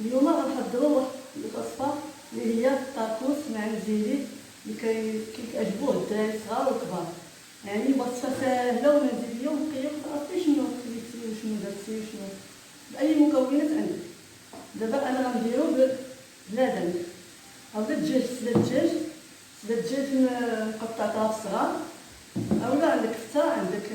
اليوم غنحضروا واحد الوصفه اللي هي الطاكوس مع الجيلي اللي كيعجبوه الدراري الصغار والكبار. يعني وصفه ساهله ومنزليه ونقيه وتعرفي شنو خليتي وشنو درتي وشنو باي مكونات عندك. دابا انا غنديرو بلادن اولا الدجاج، سلا الدجاج مقطع طراف صغار، اولا عندك فتا، عندك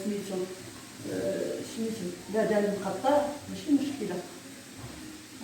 سميتو بلادن مقطع، ماشي مشكله.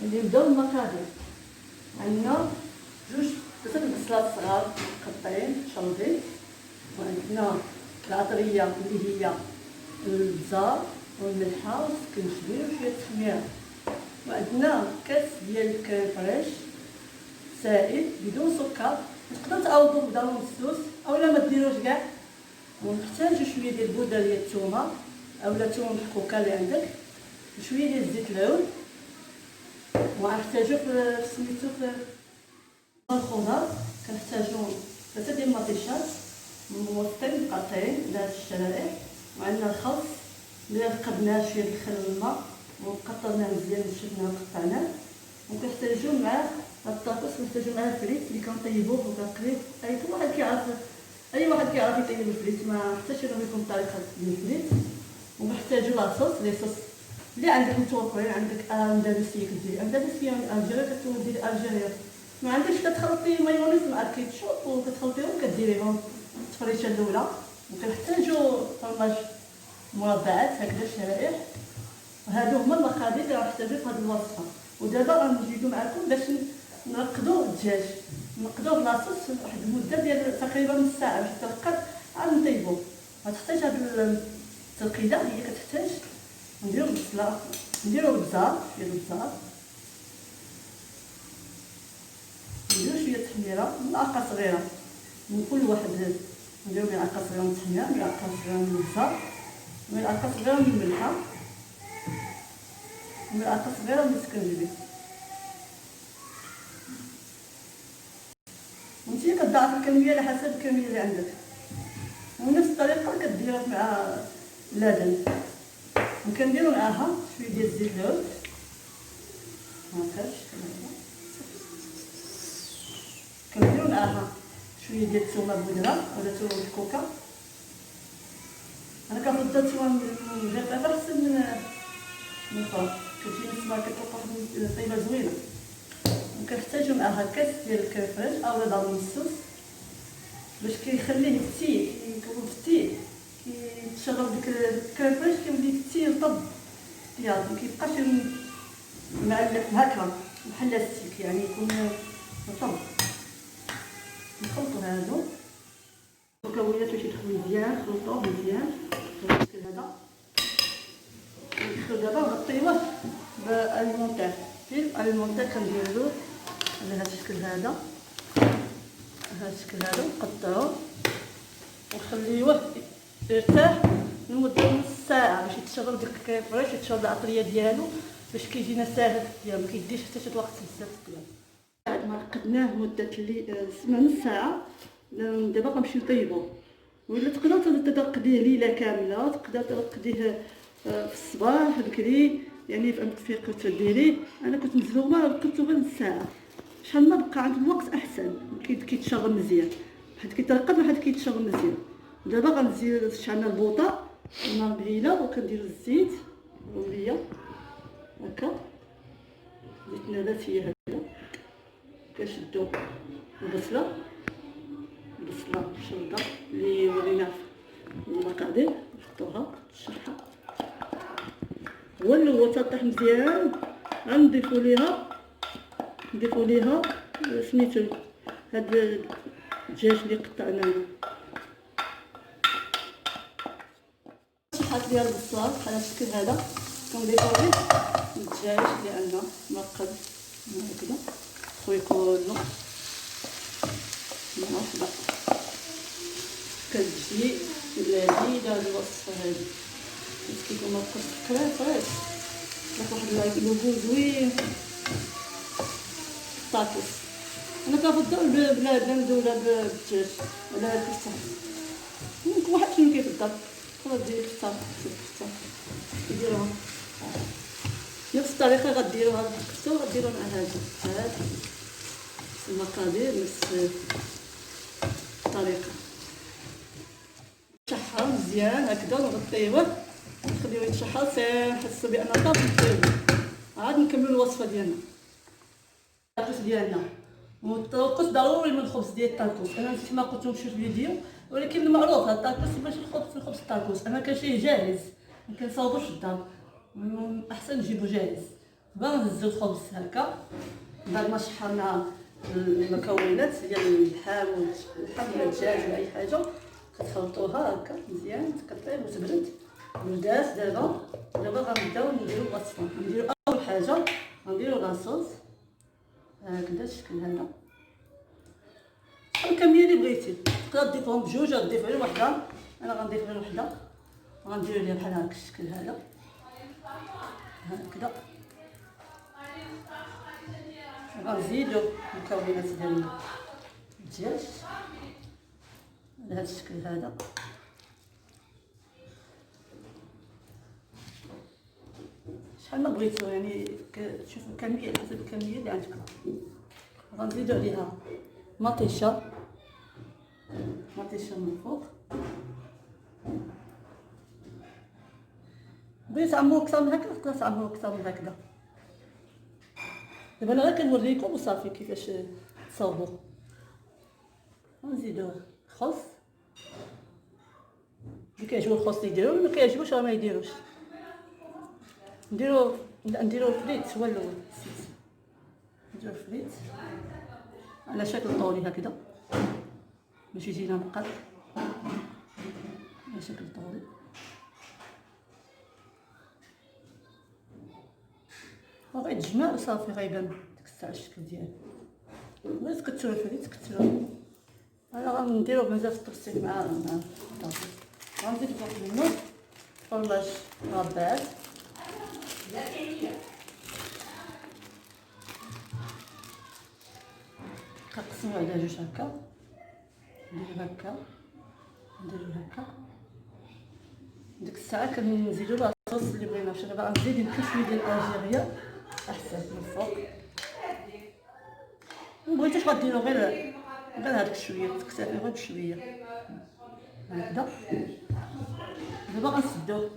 غادي نبداو المقادير. عندنا ثلاثه البصلات صغار مقطعين شربين، وعندنا العطريه اللي هي البزار والملحه والسكنجبير وشويه التخميره، وعندنا كاس ديال الكريم فريش سائل بدون سكر. تقدروا تعوضوا بضرب السوس اولا ما ديروش كاع. ونحتاجو شويه ديال البودره ديال الثومه اولا ثوم الكوكا اللي عندك، شويه ديال زيت العود، وغنحتاجو في سميتو في الخضر. كنحتاجو 3 ديال المطيشات موطين مقطعين على هاد الشرائح، وعندنا الخس اللي رقبناه شويه الخل والماء وقطعناه مزيان وشفناه وقطعناه. وكنحتاجو مع الطاكوس كنحتاجو مع الفريت اللي كنطيبوه وكنقليوه. اي واحد كيعرف يطيب الفريت، ما حتى شي نوع يكون طريقه ديال الفريت. وكنحتاجو لاصوص اللي عندك متوفرين. عندك اندلسيه كديري اندلسيه من الجزائر، كتودي لالجيريا. ما عندكش كتخلطي مايونيز مع الكيتشوب وكتخلطيهم كديريهم التفريشه الاولى. وكنحتاجو فرماج مربعات هكذا شرائح. وهادو هما المقادير اللي غنحتاجو في هاد الوصفه. ودابا غنجيبو معكم باش نرقدو الدجاج، نقدوه بلاصوص واحد المده ديال تقريبا نص ساعه باش يترقد، عاد نطيبوه. غتحتاج هاد الترقيده هي كتحتاج نديرو البصله، نديرو البزار، شويه البزار، نديرو شويه تحميره، ملعقه صغيره من كل واحد. نديرو ملعقه صغيره من التحميره، ملعقه صغيره من البزار، ملعقه صغيره من الملحه، ملعقه صغيره من السكنجبير. وانتي كتضاعف الكميه على حسب الكميه اللي عندك. ونفس الطريقه كديرها مع اللادن. وكنديرو معاها شويه ديال الزيت العود هكا بشكل هذا. كنديرو معاها شويه ديال الثومه بودره ولا ثوم الكوكا. انا كنفضل الثومه مجففه احسن من الاخرى، كتجي نسمع كتوقع طيبه زوينه. وكنحتاجو معاها كاس ديال الكرفاج اولا ضرب السوس باش كيخليه فتيل، كيكون فتيل، كيتشرب ديك الكرفاج كيولي فتيل طب بياض، مكيبقاش معلق هكا بحال لاستيك، يعني يكون طب. نخلطو هادو المكونات باش يدخلو مزيان، نخلطوه مزيان بالشكل هذا. ندخلو دابا نغطيوه بالمونتير، فيلم المونتير كنديرو على هذا الشكل هذا، هذا الشكل هذا، ونقطعوه ونخليوه يرتاح لمده نص ساعه باش يتشرب ديك الكريفريش، يتشرب العطريه ديالو باش كيجينا ساهل في الطياب، ما كيديش حتى شي وقت بزاف في الطياب. بعد ما رقدناه مده نص ساعه، دابا غنمشيو نطيبوه. ولا تقدر ترقديه ليله كامله، تقدر ترقديه في الصباح بكري، يعني في كنت ديريه. انا كنت مزروبه رقدته غير نص ساعه. شحال ما بقى عندك الوقت احسن، كيتشرب مزيان، حيت كيترقد وحيت كيتشرب مزيان. دابا غنزيد شعلنا البوطه، النار بعيله، وكنديرو الزيت الوليه هكا، زيت نباتيه هكا. كنشدو البصله شرده اللي وريناها في المقادير، نحطوها الشرحه. هو تطيح مزيان غنضيفو ليها سميتو هاد الدجاج اللي قطعناه. شحال ديال البصل بحال الشكل هذا، كنضيفو غير الدجاج اللي عندنا مرقد هكذا، خويا كله مرحبا. كتجي لذيذه هاد الوصفه هادي، كيكون مرقد فريش، واحد اللوغو زوين. الطاكوس انا كنفضل بلادن ولا بالدجاج ولا الكفته. ممكن واحد شنو كيفضل، تقدر دير الكفته، كيديروها الطريقه غديروا هاد الكفتو غديروا مع هاد المقادير نفس الطريقه. شحر مزيان هكذا ونغطيوه نخليوه يتشحر حتى نحسوا بان طاب الطيب. عاد نكملوا الوصفه ديالنا. الطاكوس ديالنا والطاكوس ضروري من الخبز ديال الطاكوس. انا كما قلت لكم في الفيديو، ولكن المعروف هاد الطاكوس ماشي الخبز الطاكوس، انا كنشريه جاهز ما كنصاوبوش في الدار، احسن نجيبو جاهز. نهزو الخبز هكا بعد ما شحرنا المكونات ديال اللحم ولا الدجاج ولا اي حاجه، كتخلطوها هكا مزيان تكطيب وتبرد ودات. دابا غنبداو نديرو الوصفه. نديرو اول حاجه غنديرو لاصوص هكذا الشكل هذا، الكميه اللي بغيتي تقدر تضيفهم بجوج ولا تضيف غير وحده. انا غنضيف غير وحده، غنديرو ليها بحال هكا الشكل هذا هكذا. غنزيدو المكونات ديال الدجاج على هذا الشكل هذا. شحال ما بغيتو يعني تشوفوا الكميه على حسب الكميه اللي عندكم. غنزيدو عليها مطيشه من الفوق. بغيت تعمرو اكثر من هكا تقدر تعمرو اكثر من هكذا. دابا انا غير كنوريكم وصافي كيفاش تصاوبوه. غنزيدو خس، اللي كيعجبو الخس يديرو، اللي ما كيعجبوش راه ما يديروش. نديرو الفريت هو الاول. نديرو الفريت على شكل طولي هكذا باش يجينا مقاد على شكل طولي. وغير تجمع وصافي غيبان ديك الساعه الشكل ديالو. بغيت تكثروا الفريت كثروا. انا غنديرو بزاف التفصيل مع الطاطا. غنزيد فوق منه فرماج رباط كنقسمو على جوج هكا. نديرو هكا ديك الساعه كنزيدو لاصوص اللي بغينا. باش دابا غنزيد يمكن شويه ديال الجيريه احسن من الفوق. مبغيتوش غديرو غير هاديك شويه، تكتفي غير بشويه هكذا. دابا غنسدوه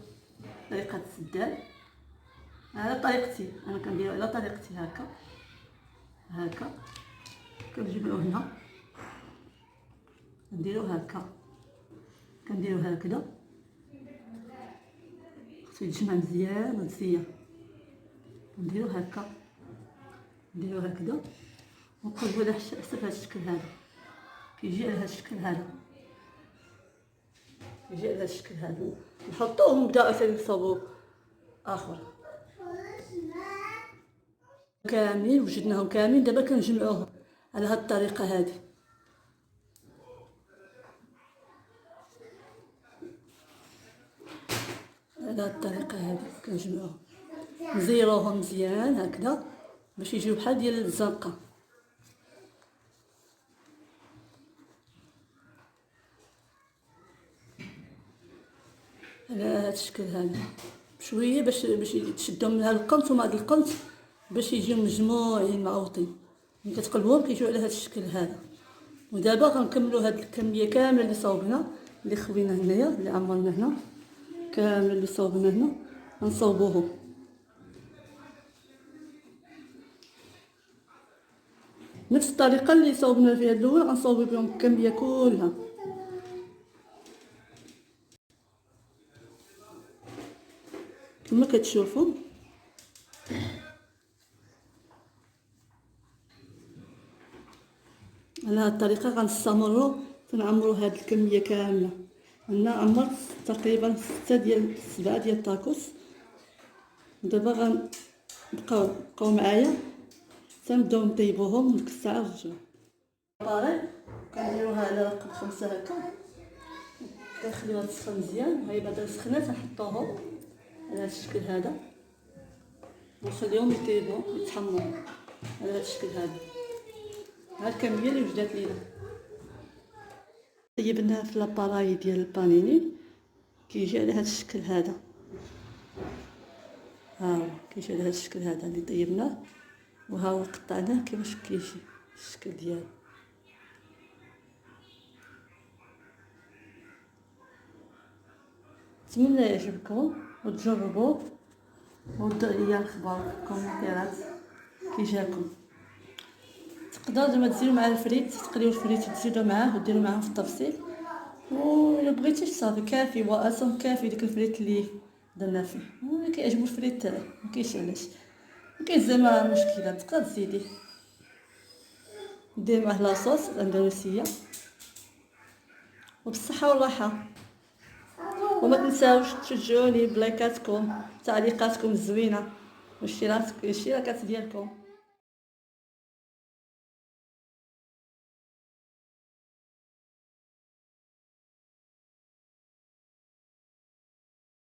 طريقه السداد على طريقتي. انا كنديرو على طريقتي هكا كنجيبوه هنا نديرو هكا، كنديرو هكذا. خصو يتجمع مزيان ومزيان. نديرو هكا ونقلبو على حسب هذا الشكل هذا. كيجي على هذا الشكل هذا نحطوه ونبداو ثاني نصاوبو اخر كاملين. وجدناهم كاملين دابا كنجمعوهم على هاد الطريقه هذه. على هاد الطريقه هذه كنجمعوهم نزيروهم مزيان هكذا باش يجيو بحال ديال الزنقه. على هاد الشكل هذا بشويه باش تشدهم من هاد القنت ومن هاد القنت باش يجيو مجموعين معوطين. ملي كتقلبوهم كيجيو على هاد الشكل هذا. ودابا غنكملو هاد الكميه كامله اللي صاوبنا اللي خوينا هنايا اللي عمرنا هنا كامل اللي صاوبنا هنا غنصاوبوهم نفس الطريقه اللي صاوبنا فيها الاول. غنصاوبو بهم الكميه كلها. كما كتشوفوا على هاد الطريقه غنستمروا تنعمروا هاد الكميه كامله. انا عمرت تقريبا 6 ديال 7 ديال الطاكوس. دابا غنبقاو معايا تنبداو نطيبوهم ديك الساعه ونرجعو. طاري كنديروها على رقم 5 هكا، كنخليوها تسخن مزيان. هاي بعد سخنات نحطوهم على هاد الشكل هذا ونخليهم يطيبوا يتحمروا على هاد الشكل هذا. هاد الكميه اللي وجدات لينا طيبناها في لاباراي ديال البانيني كيجي على هاد الشكل هذا ها هو كيجي على هذا الشكل هذا اللي طيبناه، وها هو قطعناه كيفاش كيجي الشكل ديالو. نتمنى يعجبكم وتجربوه وديروا ليا الخبر في الكومنتيرات كي جاكم. تقدروا زعما تزيدوا مع الفريت، تقليو الفريت وتزيدوا معاه وديروا معاه في التبسيط، ولا بغيتيش صافي كافي، واصلا كافي ديك الفريت اللي درنا فيه. اللي كيعجبو الفريت ما كاينش علاش، ما كاين زعما مشكله، تقدر تزيدي دير معاه لاصوص الاندلسيه. وبالصحه والراحه، وما تنساوش تشجعوني بلايكاتكم، تعليقاتكم الزوينه والاشتراكات ديالكم.